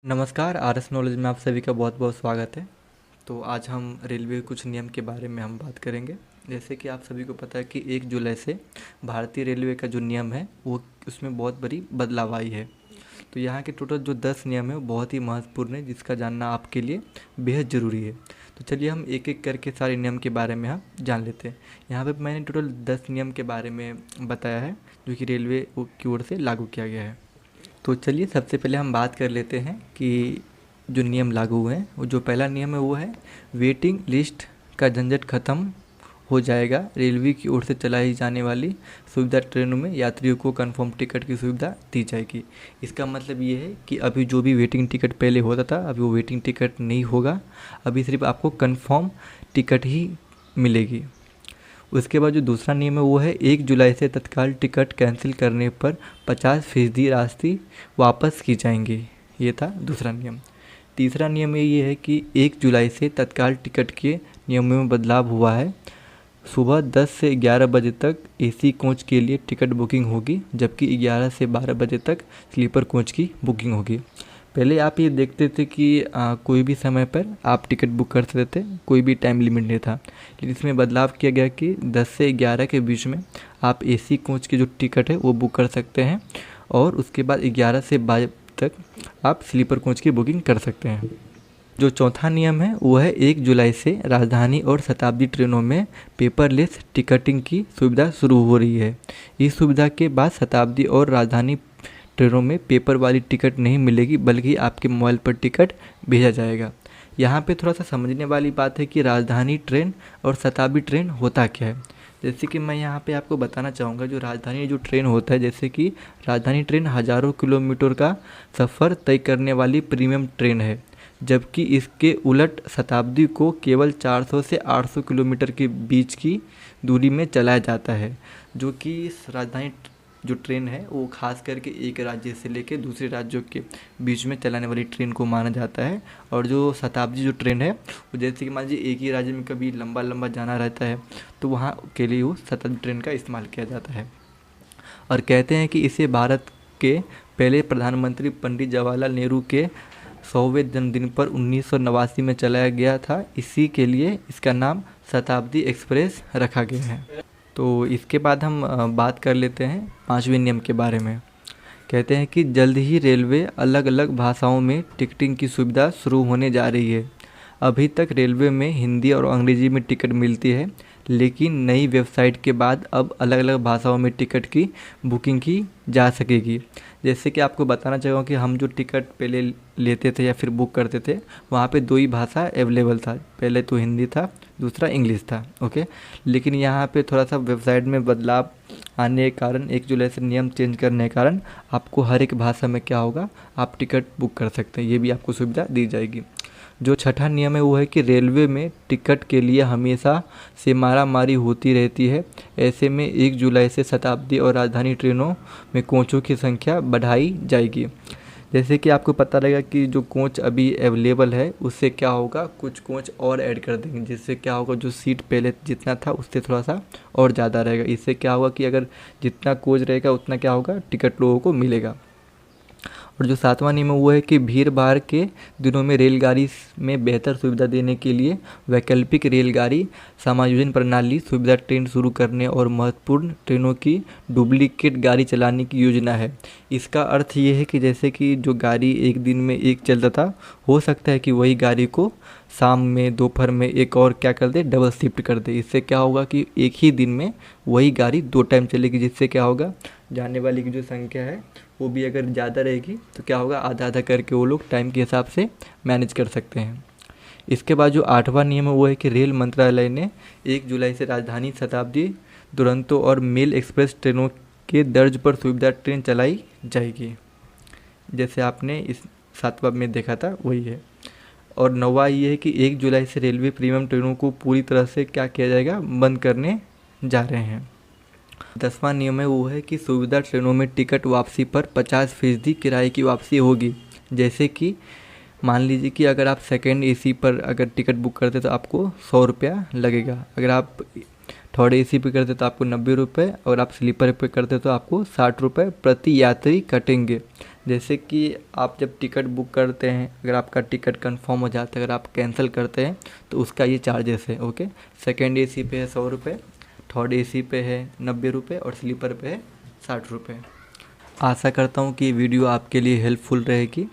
नमस्कार, RS knowledge में आप सभी का बहुत बहुत स्वागत है। तो आज हम रेलवे के कुछ नियम के बारे में हम बात करेंगे। जैसे कि आप सभी को पता है कि 1 जुलाई से भारतीय रेलवे का जो नियम है वो उसमें बहुत बड़ी बदलाव आई है। तो यहाँ के टोटल जो 10 नियम है वो बहुत ही महत्वपूर्ण है, जिसका जानना आपके लिए बेहद ज़रूरी है। तो चलिए हम एक एक करके सारे नियम के बारे में हम जान लेते हैं। यहाँ पर मैंने टोटल 10 नियम के बारे में बताया है जो कि रेलवे की ओर से लागू किया गया है। तो चलिए सबसे पहले हम बात कर लेते हैं कि जो नियम लागू हुए हैं। वो जो पहला नियम है वो है वेटिंग लिस्ट का झंझट खत्म हो जाएगा। रेलवे की ओर से चलाई जाने वाली सुविधा ट्रेनों में यात्रियों को कंफर्म टिकट की सुविधा दी जाएगी। इसका मतलब ये है कि अभी जो भी वेटिंग टिकट पहले होता था अभी वो वेटिंग टिकट नहीं होगा, अभी सिर्फ आपको कंफर्म टिकट ही मिलेगी। उसके बाद जो दूसरा नियम है वो है 1 जुलाई से तत्काल टिकट कैंसिल करने पर 50% राशि वापस की जाएंगी। ये था दूसरा नियम। तीसरा नियम ये है कि 1 जुलाई से तत्काल टिकट के नियमों में बदलाव हुआ है। सुबह 10 से 11 बजे तक एसी कोच के लिए टिकट बुकिंग होगी, जबकि 11 से 12 बजे तक स्लीपर कोच की बुकिंग होगी। पहले आप ये देखते थे कि कोई भी समय पर आप टिकट बुक कर सकते थे, कोई भी टाइम लिमिट नहीं था। लेकिन इसमें बदलाव किया गया कि 10 से 11 के बीच में आप एसी कोच की जो टिकट है वो बुक कर सकते हैं, और उसके बाद 11 से 12 तक आप स्लीपर कोच की बुकिंग कर सकते हैं। जो चौथा नियम है वो है 1 जुलाई से राजधानी और शताब्दी ट्रेनों में पेपरलेस टिकटिंग की सुविधा शुरू हो रही है। इस सुविधा के बाद शताब्दी और राजधानी ट्रेनों में पेपर वाली टिकट नहीं मिलेगी, बल्कि आपके मोबाइल पर टिकट भेजा जाएगा। यहाँ पे थोड़ा सा समझने वाली बात है कि राजधानी ट्रेन और शताब्दी ट्रेन होता क्या है। जैसे कि मैं यहाँ पे आपको बताना चाहूँगा, जो राजधानी जो ट्रेन होता है, जैसे कि राजधानी ट्रेन हज़ारों किलोमीटर का सफ़र तय करने वाली प्रीमियम ट्रेन है, जबकि इसके उलट शताब्दी को केवल 400 से 800 किलोमीटर के बीच की दूरी में चलाया जाता है। जो कि इस राजधानी जो ट्रेन है वो खास करके एक राज्य से लेकर दूसरे राज्यों के बीच में चलाने वाली ट्रेन को माना जाता है। और जो शताब्दी जो ट्रेन है वो जैसे कि मान लीजिए एक ही राज्य में कभी लंबा लंबा जाना रहता है तो वहाँ के लिए वो शताब्दी ट्रेन का इस्तेमाल किया जाता है। और कहते हैं कि इसे भारत के पहले प्रधानमंत्री पंडित जवाहरलाल नेहरू के 100वें जन्मदिन पर 1989 में चलाया गया था। इसी के लिए इसका नाम शताब्दी एक्सप्रेस रखा गया है। तो इसके बाद हम बात कर लेते हैं 5वें नियम के बारे में। कहते हैं कि जल्द ही रेलवे अलग अलग भाषाओं में टिकटिंग की सुविधा शुरू होने जा रही है। अभी तक रेलवे में हिंदी और अंग्रेजी में टिकट मिलती है, लेकिन नई वेबसाइट के बाद अब अलग अलग भाषाओं में टिकट की बुकिंग की जा सकेगी। जैसे कि आपको बताना चाहूँगा कि हम जो टिकट पहले लेते थे या फिर बुक करते थे वहाँ पे 2 ही भाषा अवेलेबल था, पहले तो हिंदी था, दूसरा इंग्लिश था। ओके, लेकिन यहाँ पे थोड़ा सा वेबसाइट में बदलाव आने के कारण 1 जुलाई से नियम चेंज करने के कारण आपको हर एक भाषा में क्या होगा, आप टिकट बुक कर सकते हैं। ये भी आपको सुविधा दी जाएगी। जो छठा नियम है वो है कि रेलवे में टिकट के लिए हमेशा से मारामारी होती रहती है। ऐसे में 1 जुलाई से शताब्दी और राजधानी ट्रेनों में कोचों की संख्या बढ़ाई जाएगी। जैसे कि आपको पता लगेगा कि जो कोच अभी अवेलेबल है उससे क्या होगा, कुछ कोच और ऐड कर देंगे, जिससे क्या होगा, जो सीट पहले जितना था उससे थोड़ा सा और ज़्यादा रहेगा। इससे क्या होगा कि अगर जितना कोच रहेगा उतना क्या होगा, टिकट लोगों को मिलेगा। और जो 7वां नियम है वो है कि भीड़ भाड़ के दिनों में रेलगाड़ी में बेहतर सुविधा देने के लिए वैकल्पिक रेलगाड़ी समायोजन प्रणाली सुविधा ट्रेन शुरू करने और महत्वपूर्ण ट्रेनों की डुप्लीकेट गाड़ी चलाने की योजना है। इसका अर्थ ये है कि जैसे कि जो गाड़ी एक दिन में एक चलता था, हो सकता है कि वही गाड़ी को शाम में दोपहर में एक और क्या कर दे, डबल शिफ्ट कर दे। इससे क्या होगा कि एक ही दिन में वही गाड़ी 2 टाइम चलेगी, जिससे क्या होगा, जाने वाली की जो संख्या है वो भी अगर ज़्यादा रहेगी तो क्या होगा, आधा आधा करके वो लोग टाइम के हिसाब से मैनेज कर सकते हैं। इसके बाद जो 8वां नियम है वो है कि रेल मंत्रालय ने 1 जुलाई से राजधानी, शताब्दी, दुरंतो और मेल एक्सप्रेस ट्रेनों के दर्ज पर सुविधा ट्रेन चलाई जाएगी। जैसे आपने इस 7वां में देखा था वही है। और 9वां ये है कि 1 जुलाई से रेलवे प्रीमियम ट्रेनों को पूरी तरह से क्या किया जाएगा, बंद करने जा रहे हैं। 10वां नियम है वो है कि सुविधा ट्रेनों में टिकट वापसी पर 50% किराए की वापसी होगी। जैसे कि मान लीजिए कि अगर आप सेकंड एसी पर अगर टिकट बुक करते तो आपको 100 रुपया लगेगा, अगर आप थर्ड एसी पे करते तो आपको 90 रुपये, और आप स्लीपर पे करते तो आपको 60 रुपये प्रति यात्री कटेंगे। जैसे कि आप जब टिकट बुक करते हैं, अगर आपका टिकट कंफर्म हो जाता है, अगर आप कैंसिल करते हैं तो उसका ये चार्जेस है। ओके, सेकेंड एसी पे है 100 रुपये, थर्ड एसी पे है 90 रुपये और स्लीपर पे है 60 रुपये। आशा करता हूँ कि ये वीडियो आपके लिए हेल्पफुल रहेगी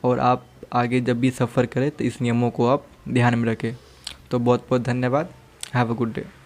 और आप आगे जब भी सफ़र करें तो इस नियमों को आप ध्यान में रखें। तो बहुत बहुत धन्यवाद। Have a good day.